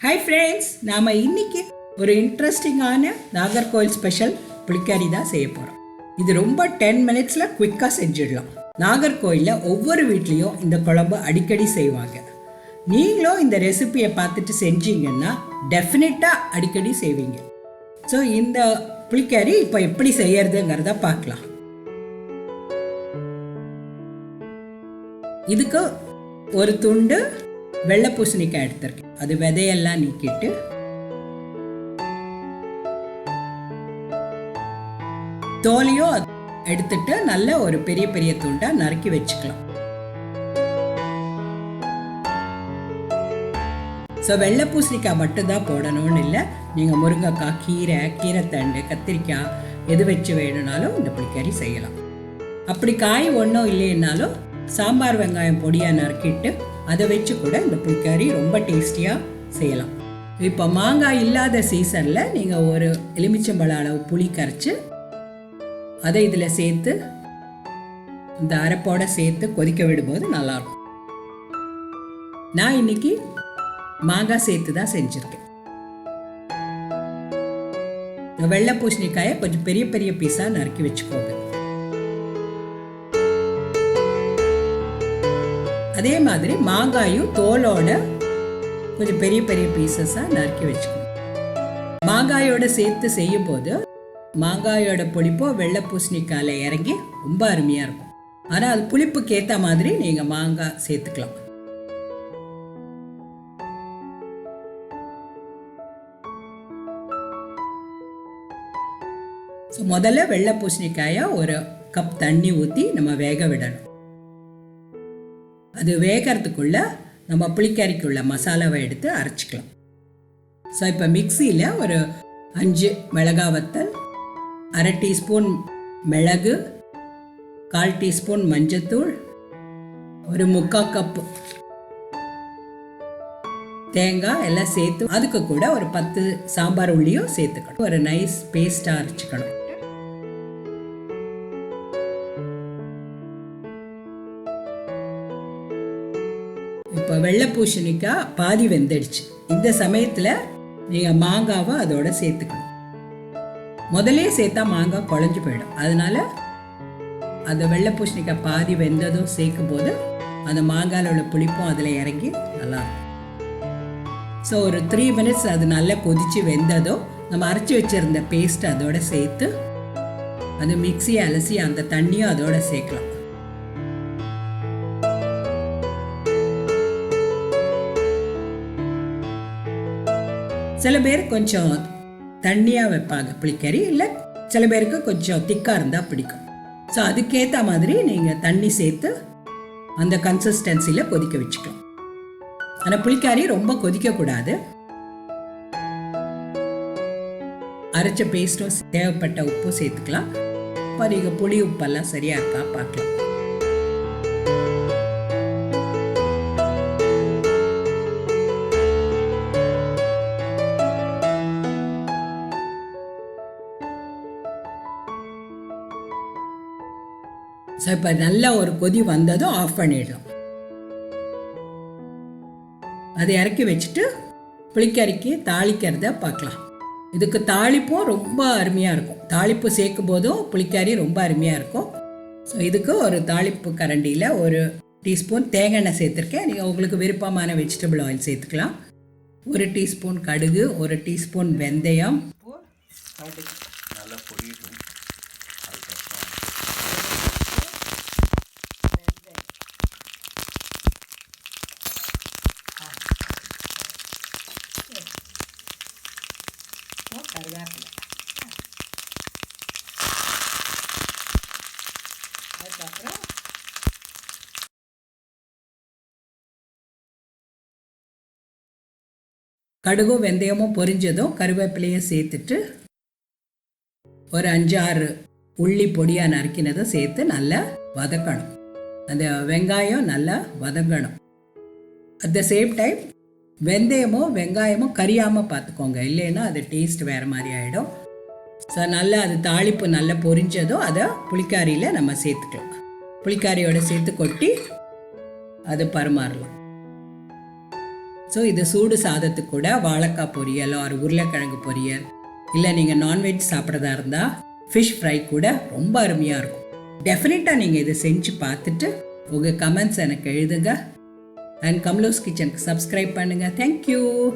Hi friends, நாம் இன்னைக்கு ஒரு இன்ட்ரெஸ்டிங்கான நாகர்கோவில் ஸ்பெஷல் புளிக்கறி தான் செய்ய போகிறோம். இது ரொம்ப 10 மினிட்ஸில் குவிக்காக செஞ்சிடலாம். நாகர்கோவிலில் ஒவ்வொரு வீட்லேயும் இந்த குழம்பு அடிக்கடி செய்வாங்க. நீங்களும் இந்த ரெசிபியை பார்த்துட்டு செஞ்சீங்கன்னா டெஃபினட்டாக அடிக்கடி செய்வீங்க. ஸோ இந்த புளிக்கறி இப்போ எப்படி செய்யறதுங்கிறத பார்க்கலாம். இதுக்கு ஒரு துண்டு வெள்ளை பூசணிக்காய் எடுத்திருக்கேன். அது விதையெல்லாம் நீக்கிட்டு தோலையும் எடுத்துட்டு நல்ல ஒரு பெரிய பெரிய துண்டா நறுக்கி வச்சுக்கலாம். ஸோ வெள்ளை பூசணிக்காய் மட்டும்தான் போடணும்னு இல்லை, நீங்கள் முருங்கைக்காய், கீரைத்தண்டு, கத்திரிக்காய் எது வச்சு வேணும்னாலும் இந்த புளிக்கறி செய்யலாம். அப்படி காய் ஒன்றும் இல்லைன்னாலும் சாம்பார் வெங்காயம் பொடியாக நறுக்கிட்டு அதை வச்சு கூட இந்த புளிக்கறி ரொம்ப டேஸ்டியாக செய்யலாம். இப்போ மாங்காய் இல்லாத சீசனில் நீங்கள் ஒரு எலுமிச்சம்பழ அளவு புளி கரைச்சி அதை இதில் சேர்த்து இந்த அரைப்போட சேர்த்து கொதிக்க விடும்போது நல்லாயிருக்கும். நான் இன்னைக்கு மாங்காய் சேர்த்து தான் செஞ்சுருக்கேன். வெள்ளை பூசணிக்காயை கொஞ்சம் பெரிய பெரிய பீஸாக நறுக்கி வச்சுக்கோங்க. அதே மாதிரி மாங்காயும் தோலோட கொஞ்சம் பெரிய பெரிய பீசஸாக நறுக்கி வச்சுக்கணும். மாங்காயோட சேர்த்து செய்யும் போது மாங்காயோட புளிப்போ வெள்ளை பூசணிக்காயில் இறங்கி ரொம்ப அருமையாக இருக்கும். ஆனால் அது புளிப்புக்கு ஏற்ற மாதிரி நீங்கள் மாங்காய் சேர்த்துக்கலாம். ஸோ முதல்ல வெள்ளை பூசணிக்காயை ஒரு கப் தண்ணி ஊற்றி நம்ம வேக விடணும். அது வேகிறதுக்குள்ள நம்ம புளிக்கறிக்குள்ள மசாலாவை எடுத்து அரைச்சிக்கலாம். ஸோ இப்போ மிக்சியில் ஒரு 5 மிளகாய் வத்தல், 1/2 டீஸ்பூன் மிளகு, 1/4 டீஸ்பூன் மஞ்சத்தூள், ஒரு 3/4 கப்பு தேங்காய் எல்லாம் சேர்த்து அதுக்கு கூட ஒரு 10 சாம்பார் உள்ளியும் சேர்த்துக்கணும். ஒரு நைஸ் பேஸ்டாக அரைச்சிக்கணும். இப்போ வெள்ளை பூசணிக்காய் பாதி வெந்துடுச்சு. இந்த சமயத்தில் நீங்கள் மாங்காவை அதோட சேர்த்துக்கணும். முதலே சேர்த்தா மாங்காய் குழஞ்சி போயிடும். அதனால அந்த வெள்ளை பூசணிக்காய் பாதி வெந்ததும் சேர்க்கும் போது அந்த மாங்காயில் உள்ள புளிப்பும் அதில் இறங்கி நல்லாயிருக்கும். ஸோ ஒரு 3 மினிட்ஸ் அது நல்லா கொதித்து வெந்ததும் நம்ம அரைச்சி வச்சுருந்த பேஸ்ட் அதோட சேர்த்து அது மிக்சியை அலசி அந்த தண்ணியும் அதோட சேர்க்கலாம். சில பேர் கொஞ்சம் தண்ணியாக வைப்பாங்க புளிக்கறி, இல்லை சில பேருக்கு கொஞ்சம் திக்காக இருந்தால் பிடிக்கும். ஸோ அதுக்கேற்ற மாதிரி நீங்கள் தண்ணி சேர்த்து அந்த கன்சிஸ்டன்சியில் கொதிக்க வச்சுக்கலாம். ஆனால் புளிக்கறி ரொம்ப கொதிக்கக்கூடாது. அரைச்ச பேஸ்ட்டும் தேவைப்பட்ட உப்பும் சேர்த்துக்கலாம். இப்போ நீங்கள் புளி உப்பெல்லாம் சரியாக இருக்கா பார்க்கலாம். ஸோ இப்போ நல்லா ஒரு கொதி வந்ததும் ஆஃப் பண்ணிடலாம். அதை இறக்கி வச்சுட்டு புளிக்கறிக்கு தாளிக்கிறத பார்க்கலாம். இதுக்கு தாளிப்பும் ரொம்ப அருமையாக இருக்கும். தாளிப்பு சேர்க்கும் போதும் புளிக்கறி ரொம்ப அருமையாக இருக்கும். ஸோ இதுக்கு ஒரு தாளிப்பு கரண்டியில் ஒரு டீஸ்பூன் தேங்காய் எண்ணெய் சேர்த்துருக்கேன். நீங்கள் உங்களுக்கு விருப்பமான வெஜிடபிள் ஆயில் சேர்த்துக்கலாம். 1 டீஸ்பூன் கடுகு, 1 டீஸ்பூன் வெந்தயம், கருவேப்பிலை, அதுக்கப்புறம் கடுகும் வெந்தயமும் பொரிஞ்சதும் கருவேப்பிலையும் சேர்த்துட்டு ஒரு 5-6 உள்ளி பொடியாக நறுக்கினதும் சேர்த்து நல்லா வதக்கணும். அந்த வெங்காயம் நல்லா வதங்கணும். அட் த சேம் டைம் வெந்தயமும் வெங்காயமும் கரியாமல் பார்த்துக்கோங்க, இல்லைன்னா அது டேஸ்ட் வேறு மாதிரி ஆகிடும். ஸோ நல்லா அது தாளிப்பு நல்லா பொரிஞ்சதும் அதை புளிக்கறியில் நம்ம சேர்த்துக்கலாம். புளிக்கறியோட சேர்த்து கொட்டி அதை பரிமாறலாம். ஸோ இது சூடு சாதத்துக்கு கூட வாழைக்காய் பொரியல் ஒரு உருளைக்கிழங்கு பொரியல், இல்லை நீங்கள் நான்வெஜ் சாப்பிட்றதா இருந்தால் ஃபிஷ் ஃப்ரை கூட ரொம்ப அருமையாக இருக்கும். டெஃபினட்டாக நீங்கள் இதை செஞ்சு பார்த்துட்டு உங்கள் கமெண்ட்ஸ் எனக்கு எழுதுங்க. அண்ட் கமலோஸ் கிச்சனுக்கு சப்ஸ்கிரைப் பண்ணுங்கள். தேங்க்யூ.